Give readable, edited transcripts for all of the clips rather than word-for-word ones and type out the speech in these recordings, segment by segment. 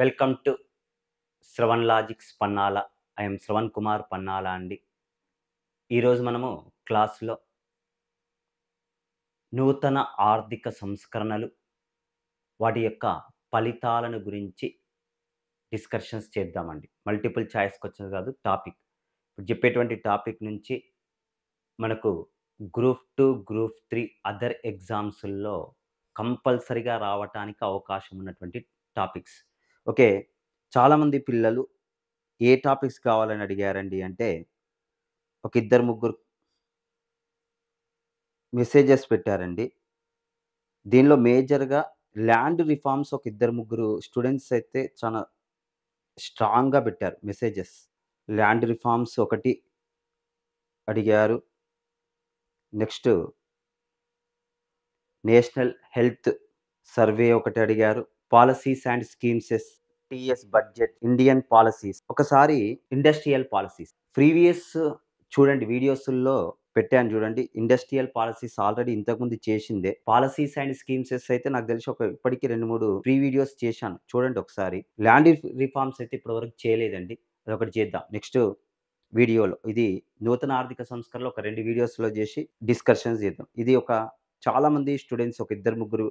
Welcome to Shravan logics Pannala. I'm Shravan Kumar Pannala అండి. ఈరోజు మనము క్లాస్లో నూతన ఆర్థిక సంస్కరణలు, వాటి యొక్క ఫలితాలను గురించి డిస్కషన్స్ చేద్దామండి. మల్టిపుల్ చాయిస్ క్వశ్చన్స్ కాదు, టాపిక్. ఇప్పుడు చెప్పేటువంటి టాపిక్ నుంచి మనకు గ్రూప్ 2, గ్రూప్ 3 అదర్ ఎగ్జామ్స్లో కంపల్సరీగా రావటానికి అవకాశం ఉన్నటువంటి టాపిక్స్. ఓకే, చాలామంది పిల్లలు ఏ టాపిక్స్ కావాలని అడిగారండి అంటే, ఒక ఇద్దరు ముగ్గురు మెసేజెస్ పెట్టారండి. దీనిలో మేజర్గా ల్యాండ్ రిఫార్మ్స్ ఒక ఇద్దరు ముగ్గురు స్టూడెంట్స్ అయితే చాలా స్ట్రాంగ్గా పెట్టారు మెసేజెస్. ల్యాండ్ రిఫార్మ్స్ ఒకటి అడిగారు. నెక్స్ట్ నేషనల్ హెల్త్ సర్వే ఒకటి అడిగారు. Policies and schemes, TS budget, Indian policies, ఒకసారి ఇండస్ట్రియల్ పాలసీస్. ప్రీవియస్ చూడండి, వీడియోస్లో పెట్టాను చూడండి. ఇండస్ట్రియల్ పాలసీస్ ఆల్రెడీ ఇంతకుముందు చేసిందే. పాలసీస్ అండ్ స్కీమ్సెస్ అయితే నాకు తెలిసి ఇప్పటికీ 2-3 ప్రీ వీడియోస్ చేశాను, చూడండి ఒకసారి. ల్యాండ్ రిఫార్మ్స్ అయితే ఇప్పటివరకు చేయలేదండి, అదొకటి చేద్దాం నెక్స్ట్ వీడియోలో. ఇది నూతన ఆర్థిక సంస్కరణలో ఒక 2 వీడియోస్లో చేసి డిస్కషన్స్ చేద్దాం. ఇది చాలా మంది స్టూడెంట్స్ ఒక ఇద్దరు ముగ్గురు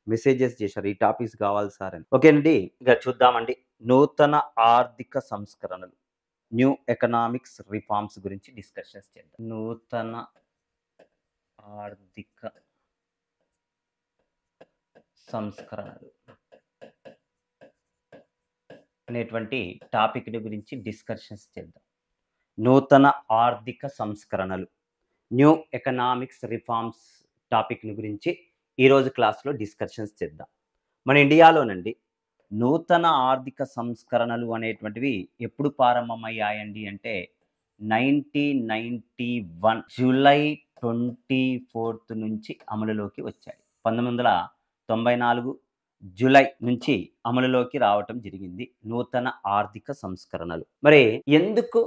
మెసేజెస్ చేశారు, ఈ టాపిక్స్ కావాలి సార్ అని. ఓకేనండి, ఇక చూద్దామండి. నూతన ఆర్థిక సంస్కరణలు, న్యూ ఎకనామిక్స్ రిఫార్మ్స్ గురించి డిస్కషన్స్ చేద్దాం. నూతన ఆర్థిక సంస్కరణలు అనేటువంటి టాపిక్ గురించి డిస్కషన్స్ చేద్దాం. నూతన ఆర్థిక సంస్కరణలు, న్యూ ఎకనామిక్స్ రిఫార్మ్స్ టాపిక్ గురించి ఈరోజు క్లాస్లో డిస్కషన్స్ చేద్దాం. మన ఇండియాలోనండి నూతన ఆర్థిక సంస్కరణలు అనేటువంటివి ఎప్పుడు ప్రారంభమయ్యాయండి అంటే 1991 జూలై 24 నుంచి అమలులోకి వచ్చాయి. 1994 జూలై నుంచి అమలులోకి రావటం జరిగింది నూతన ఆర్థిక సంస్కరణలు. మరి ఎందుకు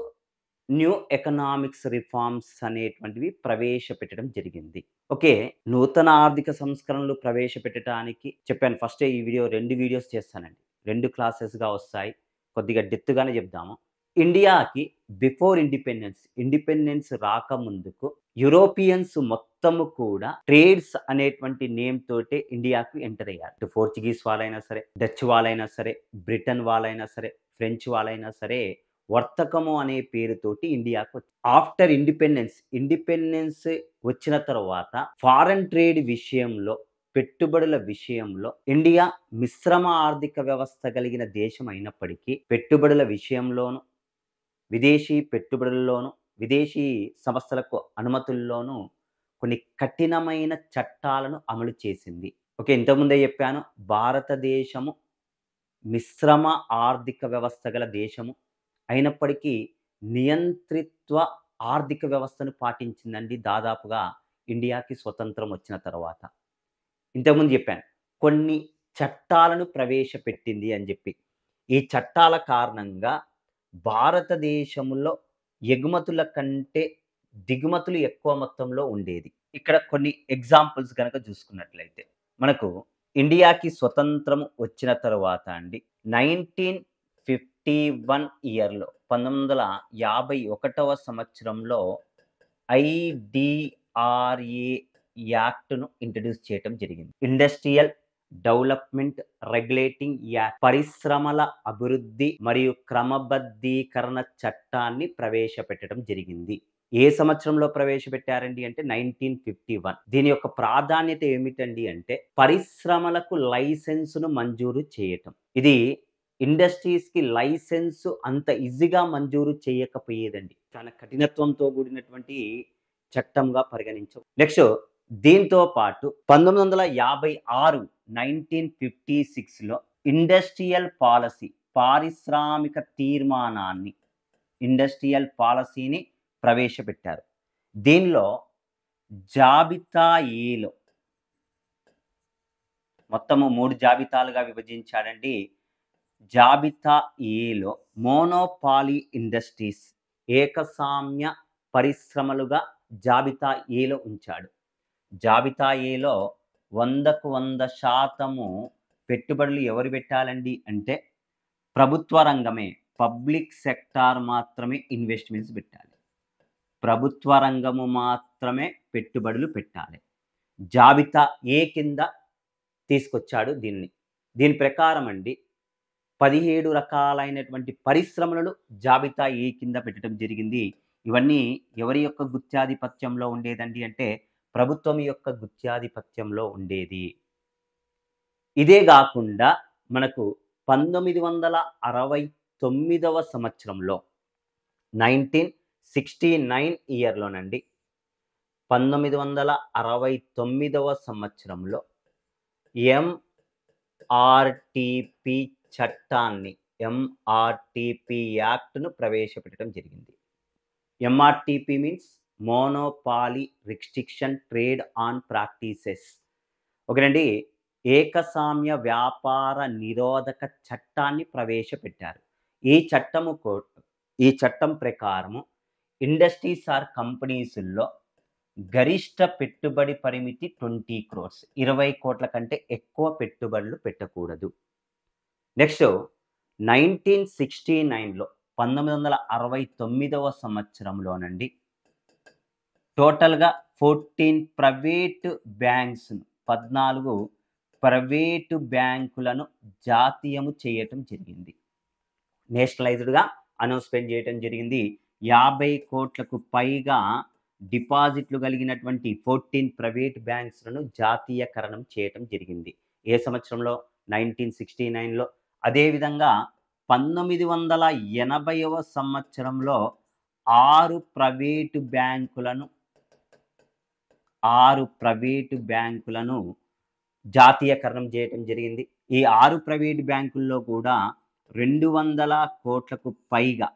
న్యూ ఎకనామిక్స్ రిఫార్మ్స్ అనేటువంటివి ప్రవేశపెట్టడం జరిగింది? ఓకే, నూతన ఆర్థిక సంస్కరణలు ప్రవేశపెట్టడానికి చెప్పాను. ఫస్ట్ ఈ వీడియో 2 వీడియోస్ చేస్తానండి, 2 క్లాసెస్గా వస్తాయి. కొద్దిగా డెప్త్గానే చెప్దాము. ఇండియాకి బిఫోర్ ఇండిపెండెన్స్ రాకముందుకు యూరోపియన్స్ మొత్తము కూడా ట్రేడ్స్ అనేటువంటి నేమ్ తోటే ఇండియాకు ఎంటర్ అయ్యారు. పోర్చుగీస్ వాళ్ళైనా సరే, డచ్ వాళ్ళైనా సరే, బ్రిటన్ వాళ్ళైనా సరే, ఫ్రెంచ్ వాళ్ళైనా సరే, వర్తకము అనే పేరుతోటి ఇండియాకు. ఆఫ్టర్ ఇండిపెండెన్స్ వచ్చిన తర్వాత ఫారెన్ ట్రేడ్ విషయంలో, పెట్టుబడుల విషయంలో ఇండియా మిశ్రమ ఆర్థిక వ్యవస్థ కలిగిన దేశం అయినప్పటికీ పెట్టుబడుల విషయంలోను, విదేశీ పెట్టుబడుల్లోనూ, విదేశీ సంస్థలకు అనుమతుల్లోనూ కొన్ని కఠినమైన చట్టాలను అమలు చేసింది. ఓకే, ఇంతకుముందే చెప్పాను, భారతదేశము మిశ్రమ ఆర్థిక వ్యవస్థ గల దేశము అయినప్పటికీ నియంత్రిత్వ ఆర్థిక వ్యవస్థను పాటించిందండి దాదాపుగా ఇండియాకి స్వతంత్రం వచ్చిన తర్వాత. ఇంతకుముందు చెప్పాను కొన్ని చట్టాలను ప్రవేశపెట్టింది అని చెప్పి. ఈ చట్టాల కారణంగా భారతదేశంలో ఎగుమతుల కంటే దిగుమతులు ఎక్కువ మొత్తంలో ఉండేది. ఇక్కడ కొన్ని ఎగ్జాంపుల్స్ కనుక చూసుకున్నట్లయితే, మనకు ఇండియాకి స్వతంత్రం వచ్చిన తర్వాత అండి 1951 ఇయర్లో, 1951వ సంవత్సరంలో IDRA యాక్ట్ను ఇంట్రడ్యూస్ చేయడం జరిగింది. ఇండస్ట్రియల్ డెవలప్మెంట్ రెగ్యులేటింగ్ యాక్ట్, పరిశ్రమల అభివృద్ధి మరియు క్రమబద్ధీకరణ చట్టాన్ని ప్రవేశపెట్టడం జరిగింది. ఏ సంవత్సరంలో ప్రవేశపెట్టారండి అంటే 1951. దీని యొక్క ప్రాధాన్యత ఏమిటండి అంటే పరిశ్రమలకు లైసెన్సును మంజూరు చేయటం. ఇది ఇండస్ట్రీస్కి లైసెన్స్ అంత ఈజీగా మంజూరు చేయకపోయేదండి, చాలా కఠినత్వంతో కూడినటువంటి చట్టంగా పరిగణించవు. నెక్స్ట్ దీంతో పాటు 1956 ఇండస్ట్రియల్ పాలసీ, పారిశ్రామిక తీర్మానాన్ని, ఇండస్ట్రియల్ పాలసీని ప్రవేశపెట్టారు. దీనిలో జాబితా ఏలో మొత్తము 3 జాబితాలుగా విభజించాడండి. జాబితా ఏలో మోనోపాలీ ఇండస్ట్రీస్, ఏకస్వామ్య పరిశ్రమలుగా జాబితా ఏలో ఉంచాడు. జాబితా ఏలో 100% పెట్టుబడులు ఎవరు పెట్టాలండి అంటే ప్రభుత్వ రంగమే, పబ్లిక్ సెక్టార్ మాత్రమే ఇన్వెస్ట్మెంట్స్ పెట్టాలి. ప్రభుత్వ రంగము మాత్రమే పెట్టుబడులు పెట్టాలి. జాబితా ఏ కింద తీసుకొచ్చాడు దీన్ని. దీని ప్రకారం అండి 17 రకాలైనటువంటి పరిశ్రమలను జాబితా ఏ కింద పెట్టడం జరిగింది. ఇవన్నీ ఎవరి యొక్క గుత్యాధిపత్యంలో ఉండేదండి అంటే ప్రభుత్వం యొక్క గుత్యాధిపత్యంలో ఉండేది. ఇదే గాకుండా మనకు 1969వ సంవత్సరంలో 1969 ఇయర్‌లోనండి 1969వ సంవత్సరంలో ఎంఆర్‌టిపి చట్టాన్ని, ఎంఆర్‌టిపి యాక్ట్‌ను ప్రవేశపెట్టడం జరిగింది. MRTP means monopoly restriction trade on practices. ఓకేనండి. ఏకస్వామ్య వ్యాపార నిరోధక చట్టాన్ని ప్రవేశపెట్టారు. ఈ చట్టం ప్రకారము ఇండస్ట్రీస్ ఆర్ కంపెనీస్‌ల్లో గరిష్ట పెట్టుబడి పరిమితి 20 crores, 20 కోట్ల కంటే ఎక్కువ పెట్టుబడులు పెట్టకూడదు. నెక్స్ట్ 1969లో 1969వ సంవత్సరంలోనండి టోటల్‌గా 14 ప్రైవేట్ బ్యాంక్స్‌ను, 14 ప్రైవేటు బ్యాంకులను జాతీయము చేయటం జరిగింది. నేషనలైజ్డ్‌గా అనౌన్స్‌మెంట్ చేయటం జరిగింది. 50 కోట్లకు పైగా డిపాజిట్లు కలిగినటువంటి 14 ప్రైవేట్ బ్యాంక్స్‌లను జాతీయకరణం చేయటం జరిగింది. ఏ సంవత్సరంలో? 1969లో. అదేవిధంగా 1980వ సంవత్సరంలో 6 ప్రైవేటు బ్యాంకులను జాతీయకరణం చేయటం జరిగింది. ఈ 6 ప్రైవేటు బ్యాంకుల్లో కూడా 200 కోట్లకు పైగా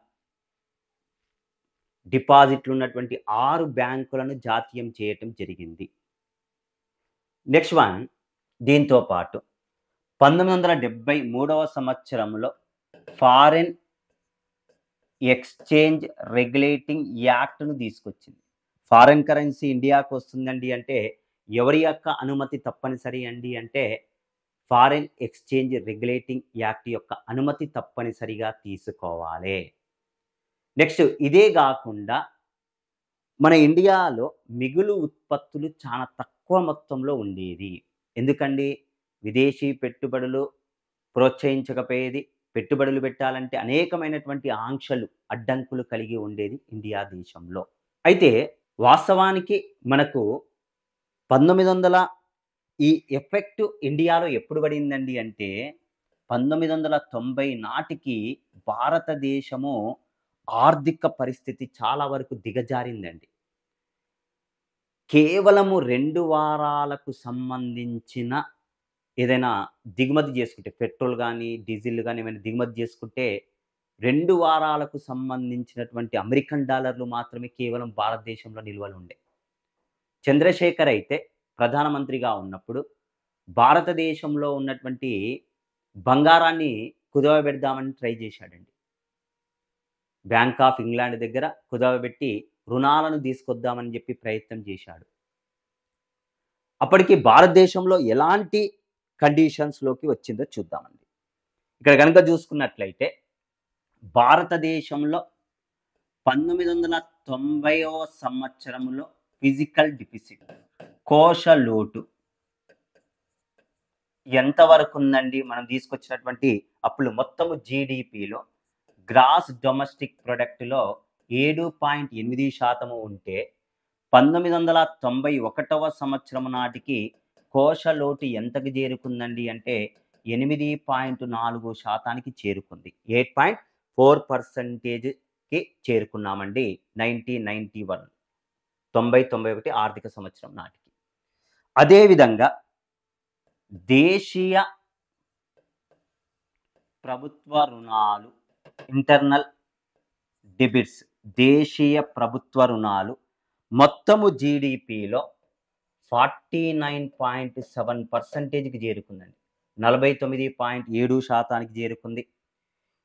డిపాజిట్లు ఉన్నటువంటి 6 బ్యాంకులను జాతీయం చేయటం జరిగింది. నెక్స్ట్ వన్, దీంతో పాటు 1973వ సంవత్సరంలో ఫారెన్ ఎక్స్చేంజ్ రెగ్యులేటింగ్ యాక్ట్‌ను తీసుకొచ్చింది. ఫారెన్ కరెన్సీ ఇండియాకు వస్తుందండి అంటే ఎవరి యొక్క అనుమతి తప్పనిసరి అండి అంటే ఫారెన్ ఎక్స్చేంజ్ రెగ్యులేటింగ్ యాక్ట్ యొక్క అనుమతి తప్పనిసరిగా తీసుకోవాలి. నెక్స్ట్ ఇదే గాకుండా మన ఇండియాలో మిగులు ఉత్పత్తులు చాలా తక్కువ మొత్తంలో ఉండేది. ఎందుకండి? విదేశీ పెట్టుబడులు ప్రోత్సహించకపోయేది. పెట్టుబడులు పెట్టాలంటే అనేకమైనటువంటి ఆంక్షలు, అడ్డంకులు కలిగి ఉండేది ఇండియా దేశంలో. అయితే వాస్తవానికి మనకు 1900 ఈ ఎఫెక్ట్ ఇండియాలో ఎప్పుడు పడిందండి అంటే 1990 నాటికి భారతదేశము ఆర్థిక పరిస్థితి చాలా వరకు దిగజారిందండి. కేవలము 2 వారాలకు సంబంధించిన ఏదైనా దిగుమతి చేసుకుంటే పెట్రోల్ గానీ, డీజిల్ గానీ ఏమైనా దిగుమతి చేసుకుంటే 2 వారాలకు సంబంధించినటువంటి అమెరికన్ డాలర్లు మాత్రమే కేవలం భారతదేశంలో నిల్వలుండే. చంద్రశేఖర్ అయితే ప్రధానమంత్రిగా ఉన్నప్పుడు భారతదేశంలో ఉన్నటువంటి బంగారాన్ని కుదవబెడదామని ట్రై చేశాడండి. బ్యాంక్ ఆఫ్ ఇంగ్లాండ్ దగ్గర కుదవబెట్టి రుణాలను తీసుకొద్దామని చెప్పి ప్రయత్నం చేశాడు. అప్పటికి భారతదేశంలో ఎలాంటి కండిషన్స్‌లోకి వచ్చిందో చూద్దామండి. ఇక్కడ గనుక చూసుకున్నట్లయితే భారతదేశంలో 1990వ సంవత్సరంలో ఫిజికల్ డెఫిసిట్, కోశ లోటు ఎంతవరకు ఉందండి? మనం తీసుకొచ్చినటువంటి అప్పులు మొత్తము జీడీపీలో గ్రాస్ డొమెస్టిక్ ప్రొడక్ట్‌లో 7.8% ఉంటే 1991వ సంవత్సరం నాటికి కోశ లోటు ఎంతకు చేరుకుందండి అంటే 8.4%కి చేరుకుంది. 8.4%కి చేరుకున్నామండి 1991 91 ఆర్థిక సంవత్సరం నాటికి. అదేవిధంగా దేశీయ ప్రభుత్వ రుణాలు, ఇంటర్నల్ డెబిట్స్, దేశీయ ప్రభుత్వ రుణాలు మొత్తము జీడీపీలో 49.7%కి చేరుకుందండి. 49.7%కి చేరుకుంది.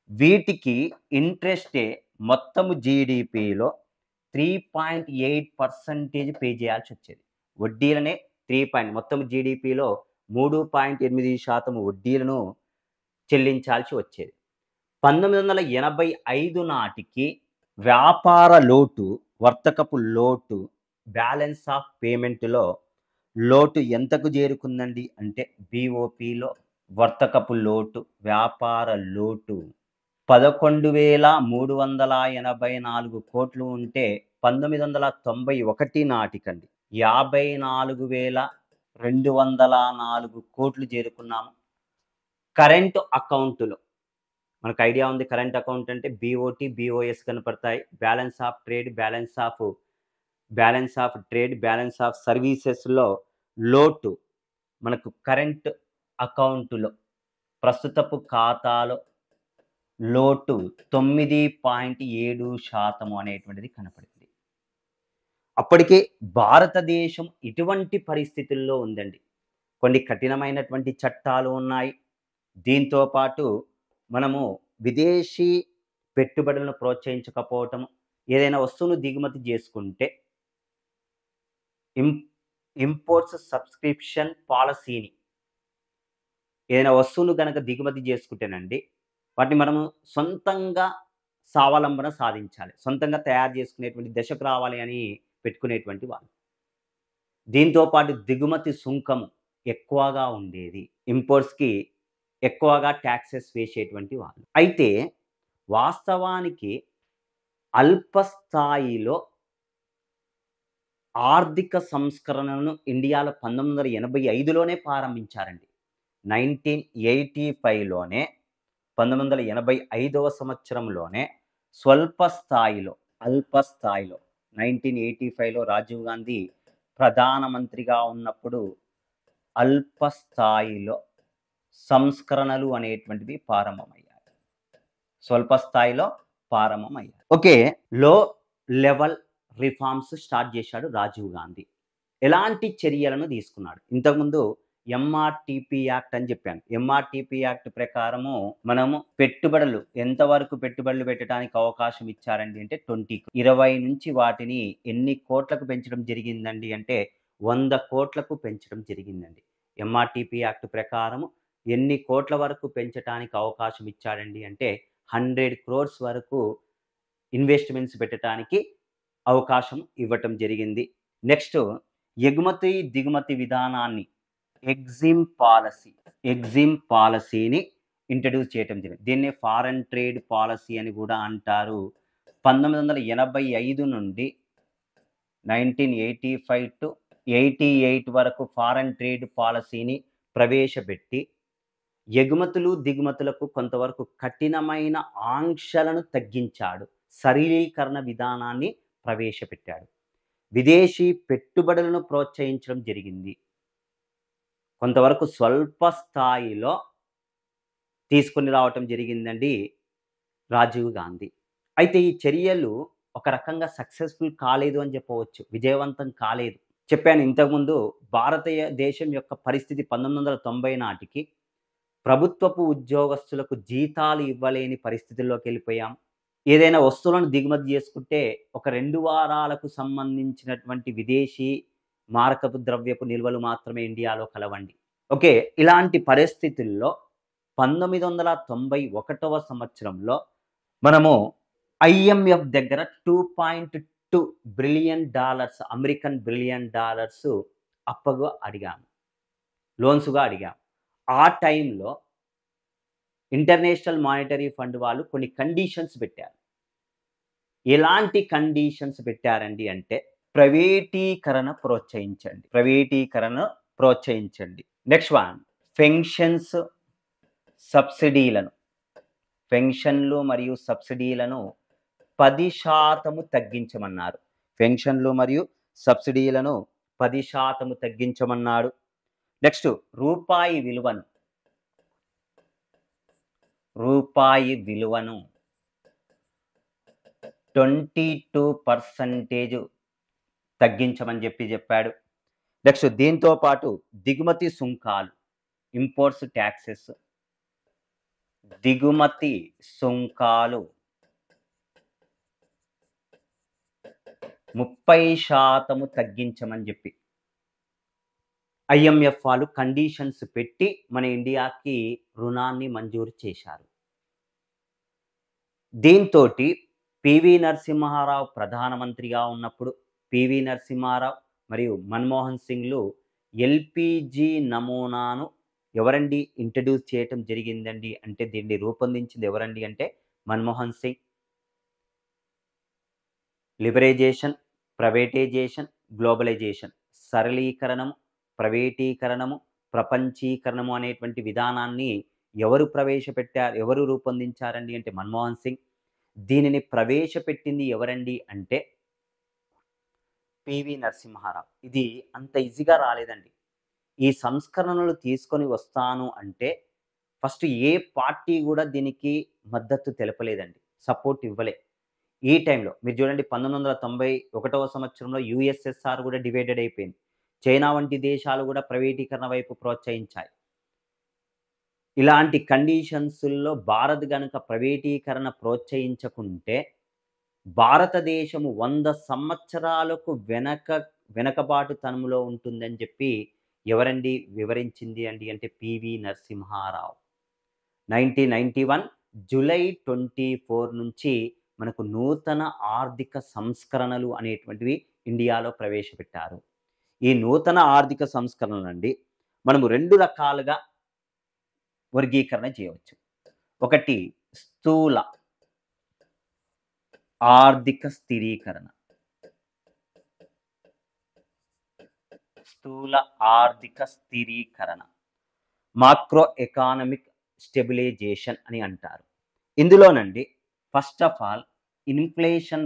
వీటికి ఇంట్రెస్టే మొత్తము జీడీపీలో 3.8% పే చేయాల్సి వచ్చేది. వడ్డీలనే మొత్తం జీడీపీలో 3.8% వడ్డీలను చెల్లించాల్సి వచ్చేది. 1985 నాటికి వ్యాపార లోటు, వర్తకపు లోటు, బ్యాలెన్స్ ఆఫ్ పేమెంట్‌లో లోటు ఎంతకు చేరుకుందండి అంటే బీఓపీలో వర్తకపు లోటు, వ్యాపార లోటు 11,384 కోట్లు ఉంటే 1991 నాటికండి 54,204 కోట్లు చేరుకున్నాము. కరెంట్ అకౌంట్‌లో మనకు ఐడియా ఉంది. కరెంట్ అకౌంట్ అంటే బీఓటీ, బీఓఎస్ కనపడతాయి. Balance of trade, balance of trade, balance of సర్వీసెస్‌లో లోటు మనకు కరెంట్ అకౌంట్‌లో ప్రస్తుతపు ఖాతాలో లోటు 9.7% అనేటువంటిది కనపడింది. అప్పటికే భారతదేశం ఇటువంటి పరిస్థితుల్లో ఉందండి. కొన్ని కఠినమైనటువంటి చట్టాలు ఉన్నాయి. దీంతో పాటు మనము విదేశీ పెట్టుబడులను ప్రోత్సహించకపోవటం, ఏదైనా వస్తువును దిగుమతి చేసుకుంటే ఇంపోర్ట్స్ సబ్స్క్రిప్షన్ పాలసీని ఏదైనా వస్తువును గనక దిగుమతి చేసుకుంటేనండి, వాటిని మనము సొంతంగా స్వావలంబన సాధించాలి. సొంతంగా తయారు చేసుకునేటువంటి దశకు రావాలి అని పెట్టుకునేటువంటి వాళ్ళు. దీంతో పాటు దిగుమతి సుంకం ఎక్కువగా ఉండేది. ఇంపోర్ట్స్‌కి ఎక్కువగా టాక్సెస్ వేసేటువంటి వాళ్ళు. అయితే వాస్తవానికి అల్ప స్థాయిలో ఆర్థిక సంస్కరణలను ఇండియాలో 1985లోనే ప్రారంభించారండి. 1985లోనే 1985వ సంవత్సరంలోనే స్వల్ప స్థాయిలో, అల్ప స్థాయిలో 1985లో రాజీవ్ గాంధీ ప్రధానమంత్రిగా ఉన్నప్పుడు అల్ప స్థాయిలో సంస్కరణలు అనేటువంటివి ప్రారంభమయ్యాయి. స్వల్ప స్థాయిలో ప్రారంభమయ్యాయి. ఓకే. లో లెవెల్ రిఫార్మ్స్ స్టార్ట్ చేశాడు రాజీవ్ గాంధీ. ఎలాంటి చర్యలను తీసుకున్నాడు? ఇంతకుముందు ఎంఆర్‌టిపి యాక్ట్ అని చెప్పాను. ఎంఆర్‌టిపి యాక్ట్ ప్రకారము మనము పెట్టుబడులు ఎంతవరకు పెట్టుబడులు పెట్టడానికి అవకాశం ఇచ్చారండి అంటే 20 నుంచి వాటిని ఎన్ని కోట్లకు పెంచడం జరిగిందండి అంటే 100 కోట్లకు పెంచడం జరిగిందండి. ఎంఆర్‌టిపి యాక్ట్ ప్రకారము ఎన్ని కోట్ల వరకు పెంచడానికి అవకాశం ఇచ్చాడండి అంటే 100 క్రోర్స్ వరకు ఇన్వెస్ట్‌మెంట్స్ పెట్టడానికి అవకాశం ఇవ్వటం జరిగింది. నెక్స్ట్ ఎగుమతి, దిగుమతి విధానాన్ని ఎగ్జిమ్ పాలసీని ఇంట్రడ్యూస్ చేయటం జరిగింది. దీన్నే ఫారెన్ ట్రేడ్ పాలసీ అని కూడా అంటారు. 1985 నుండి 1985 టు 88 వరకు ఫారెన్ ట్రేడ్ పాలసీని ప్రవేశపెట్టి ఎగుమతులు, దిగుమతులకు కొంతవరకు కఠినమైన ఆంక్షలను తగ్గించాడు. సరళీకరణ విధానాన్ని ప్రవేశపెట్టాడు. విదేశీ పెట్టుబడులను ప్రోత్సహించడం జరిగింది. కొంతవరకు స్వల్ప స్థాయిలో తీసుకొని రావటం జరిగిందండి రాజీవ్ గాంధీ. అయితే ఈ చర్యలు ఒక రకంగా సక్సెస్‌ఫుల్ కాలేదు అని చెప్పవచ్చు. విజయవంతం కాలేదు. చెప్పాను ఇంతకుముందు భారతదేశం యొక్క పరిస్థితి 1990 నాటికి ప్రభుత్వపు ఉద్యోగస్తులకు జీతాలు ఇవ్వలేని పరిస్థితుల్లోకెళ్ళిపోయాం. ఏదైనా వస్తువులను దిగుమతి చేసుకుంటే ఒక 2 వారాలకు సంబంధించినటువంటి విదేశీ మారకపు ద్రవ్యపు నిల్వలు మాత్రమే ఇండియాలో కలవండి. ఓకే. ఇలాంటి పరిస్థితుల్లో 1991వ సంవత్సరంలో మనము ఐఎంఎఫ్ దగ్గర $2.2 బిలియన్ అమెరికన్ బిలియన్ డాలర్స్ అప్పుగా అడిగాము. లోన్స్‌గా అడిగాము. ఆ టైంలో ఇంటర్నేషనల్ మానిటరీ ఫండ్ వాళ్ళు కొన్ని కండిషన్స్ పెట్టారు. ఎలాంటి కండిషన్స్ పెట్టారండి అంటే ప్రైవేటీకరణ ప్రోత్సహించండి. నెక్స్ట్ వన్ పెన్షన్స్, సబ్సిడీలను పెన్షన్లు మరియు సబ్సిడీలను 10% తగ్గించమన్నారు. పెన్షన్లు మరియు సబ్సిడీలను 10% తగ్గించమన్నాడు. నెక్స్ట్ రూపాయి విలువను 22% తగ్గించమని చెప్పాడు. నెక్స్ట్ దీంతో పాటు దిగుమతి సుంకాలు, ఇంపోర్ట్స్ ట్యాక్సెస్, దిగుమతి సుంకాలు 30% తగ్గించమని చెప్పి ఐఎంఎఫ్ వాళ్ళు కండిషన్స్ పెట్టి మన ఇండియాకి రుణాన్ని మంజూరు చేశారు. దీంతోటి పివి నరసింహారావు ప్రధానమంత్రిగా ఉన్నప్పుడు పివి నరసింహారావు మరియు మన్మోహన్ సింగ్లు ఎల్పిజి నమూనాను ఎవరండి ఇంట్రడ్యూస్ చేయటం జరిగిందండి అంటే దీన్ని రూపొందించింది ఎవరండి అంటే Manmohan Singh. Liberalisation, privatisation, globalisation, సరళీకరణము, ప్రైవేటీకరణము, ప్రపంచీకరణము అనేటువంటి విధానాన్ని ఎవరు ప్రవేశపెట్టారు, ఎవరు రూపొందించారండి అంటే మన్మోహన్ సింగ్. దీనిని ప్రవేశపెట్టింది ఎవరండి అంటే పివి నరసింహారావు. ఇది అంత ఈజీగా రాలేదండి. ఈ సంస్కరణలు తీసుకొని వస్తాను అంటే ఫస్ట్ ఏ పార్టీ కూడా దీనికి మద్దతు తెలపలేదండి. సపోర్ట్ ఇవ్వలే. ఈ టైంలో మీరు చూడండి 1991వ సంవత్సరంలో యూఎస్ఎస్ఆర్ కూడా డివైడెడ్ అయిపోయింది. చైనా వంటి దేశాలు కూడా ప్రైవేటీకరణ వైపు ప్రోత్సహించాయి. ఇలాంటి కండిషన్స్‌లో భారత్ గనుక ప్రైవేటీకరణ ప్రోత్సహించకుంటే భారతదేశము 100 సంవత్సరాలకు వెనకబాటుతనంలో ఉంటుందని చెప్పి ఎవరండి వివరించింది అండి అంటే పివి నరసింహారావు. 1991 జూలై 24 నుంచి మనకు నూతన ఆర్థిక సంస్కరణలు అనేటువంటివి ఇండియాలో ప్రవేశపెట్టారు. ఈ నూతన ఆర్థిక సంస్కరణలండి మనము 2 రకాలుగా వర్గీకరణ చేయవచ్చు. ఒకటి స్థూల ఆర్థిక స్థిరీకరణ. స్థూల ఆర్థిక స్థిరీకరణ. మాక్రో ఎకానమిక్ స్టెబిలైజేషన్ అని అంటారు. ఇందులోనండి ఫస్ట్ ఆఫ్ ఆల్ ఇన్ఫ్లేషన్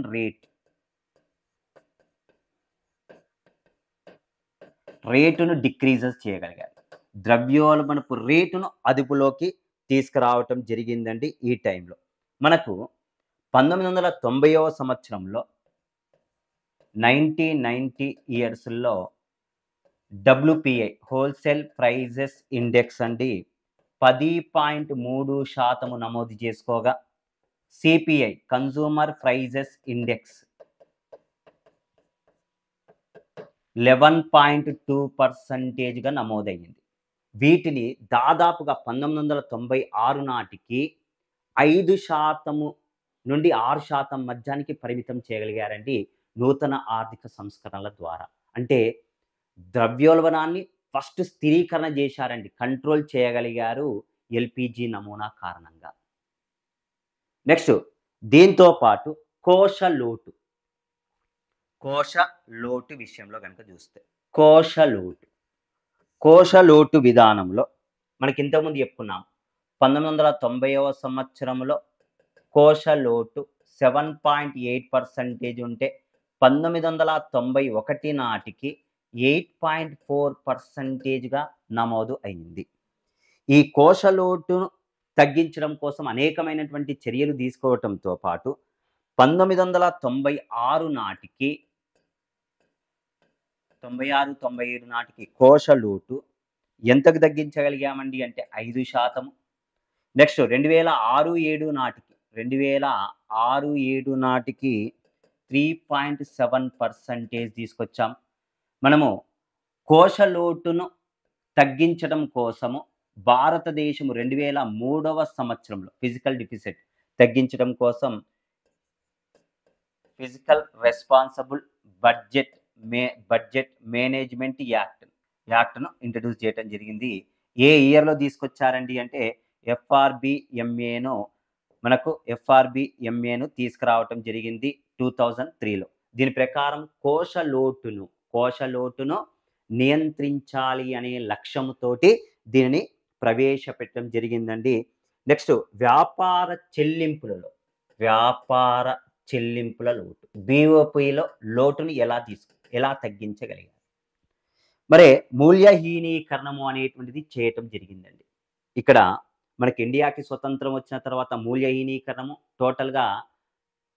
రేటును డిక్రీజెస్ చేయగలిగారు. ద్రవ్యోల్బణపు రేటును అదుపులోకి తీసుకురావటం జరిగిందండి ఈ టైంలో. మనకు 1990వ సంవత్సరంలో 1990 ఇయర్స్‌లో డబ్ల్యూపీఐ హోల్సేల్ ప్రైజెస్ ఇండెక్స్ అండి 10.3% నమోదు చేసుకోగా సిపిఐ కన్జ్యూమర్ ప్రైజెస్ ఇండెక్స్ 11.2%గా నమోదయ్యింది. వీటిని దాదాపుగా 1996 నాటికి 5% నుండి 6% మధ్యానికి పరిమితం చేయగలిగారండి నూతన ఆర్థిక సంస్కరణల ద్వారా. అంటే ద్రవ్యోల్బణాన్ని ఫస్ట్ స్థిరీకరణ చేశారండి. కంట్రోల్ చేయగలిగారు ఎల్పిజి నమూనా కారణంగా. నెక్స్ట్ దీంతో పాటు కోశ లోటు విషయంలో కనుక చూస్తే కోశ లోటు విధానంలో మనకి ఇంతకుముందు చెప్పుకున్నాం 1990వ సంవత్సరంలో కోశ లోటు 7.8% ఉంటే 1991 నాటికి 8.4%గా నమోదు అయింది. ఈ కోశ లోటును తగ్గించడం కోసం అనేకమైనటువంటి చర్యలు తీసుకోవటంతో పాటు 1996 నాటికి 96-97 నాటికి కోశ లోటు ఎంతకు తగ్గించగలిగామండి అంటే 5%. నెక్స్ట్ 2006-7 నాటికి 3.7% తీసుకొచ్చాం. మనము కోశ లోటును తగ్గించడం కోసము భారతదేశం 2003వ సంవత్సరంలో ఫిజికల్ డెఫిసిట్ తగ్గించడం కోసం ఫిజికల్ రెస్పాన్సిబుల్ బడ్జెట్ మేనేజ్మెంట్ యాక్ట్ను ఇంట్రడ్యూస్ చేయడం జరిగింది. ఏ ఇయర్లో తీసుకొచ్చారండి అంటే ఎఫ్ఆర్బిఎంఏను తీసుకురావటం జరిగింది 2003లో. దీని ప్రకారం కోశ లోటును నియంత్రించాలి అనే లక్ష్యంతోటి దీనిని ప్రవేశపెట్టడం జరిగిందండి. నెక్స్ట్ వ్యాపార చెల్లింపుల లోటు, బిఓపిలో లోటును ఎలా తగ్గించగలిగారు. మరి మూల్యహీనీకరణము అనేటువంటిది చేయటం జరిగిందండి. ఇక్కడ మనకి ఇండియాకి స్వతంత్రం వచ్చిన తర్వాత మూల్యహీనీకరణము టోటల్గా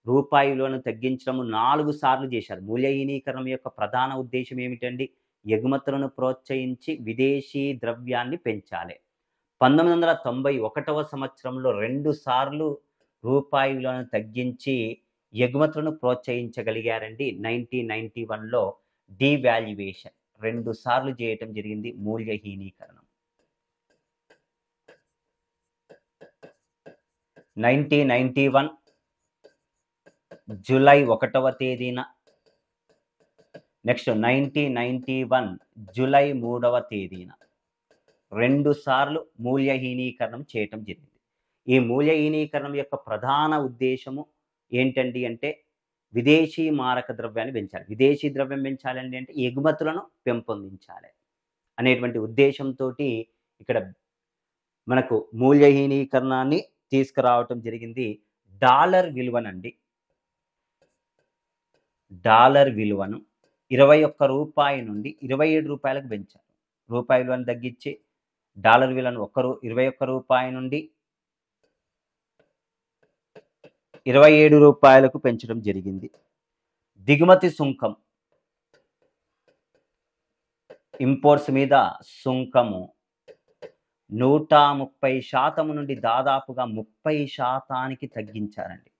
రూపాయి విలువను తగ్గించడము 4 సార్లు చేశారు. మూల్యహీనీకరణం యొక్క ప్రధాన ఉద్దేశం ఏమిటండి? ఎగుమతులను ప్రోత్సహించి విదేశీ ద్రవ్యాన్ని పెంచాలి. 1991వ సంవత్సరంలో 2 సార్లు రూపాయి విలువను తగ్గించి ఎగుమతులను ప్రోత్సహించగలిగారండి. 1991లో డీవాల్యుయేషన్ 2 సార్లు చేయటం జరిగింది మూల్యహీనీకరణం. 1991 జూలై 1వ తేదీన, నెక్స్ట్ 1991 జూలై 3వ తేదీన 2 సార్లు మూల్యహీనీకరణం చేయటం జరిగింది. ఈ మూల్యహీనీకరణం యొక్క ప్రధాన ఉద్దేశము ఏంటండి అంటే విదేశీ మారక ద్రవ్యాన్ని పెంచాలి. విదేశీ ద్రవ్యం పెంచాలండి అంటే ఎగుమతులను పెంపొందించాలి అనేటువంటి ఉద్దేశంతోటి ఇక్కడ మనకు మూల్యహీనీకరణాన్ని తీసుకురావటం జరిగింది. డాలర్ విలువనండి, డాలర్ విలువను రూ. 21 నుండి రూ. 27కు పెంచారు. రూపాయి విలువను తగ్గించి డాలర్ విలువను రూ. 21 నుండి రూ. 27కు పెంచడం జరిగింది. దిగుమతి సుంకం, ఇంపోర్ట్స్ మీద సుంకము 130% నుండి దాదాపుగా 30%కి తగ్గించారండి.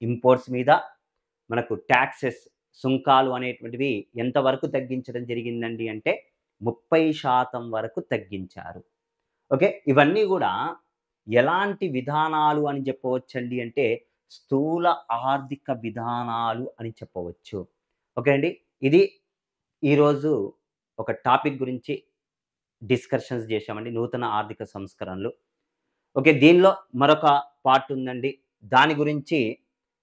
ఇంపోర్ట్స్ మీద మనకు ట్యాక్సెస్, సుంకాలు అనేటువంటివి ఎంతవరకు తగ్గించడం జరిగిందండి అంటే 30% వరకు తగ్గించారు. ఓకే, ఇవన్నీ కూడా ఎలాంటి విధానాలు అని చెప్పవచ్చండి అంటే స్థూల ఆర్థిక విధానాలు అని చెప్పవచ్చు. ఓకే అండి, ఇది ఈరోజు ఒక టాపిక్ గురించి డిస్కషన్స్ చేశామండి, నూతన ఆర్థిక సంస్కరణలు. ఓకే, దీనిలో మరొక పార్ట్ ఉందండి, దాని గురించి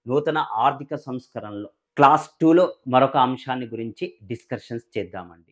నూతన ఆర్థిక సంస్కరణలో క్లాస్ 2లో మరొక అంశాన్ని గురించి డిస్కషన్స్ చేద్దామండి.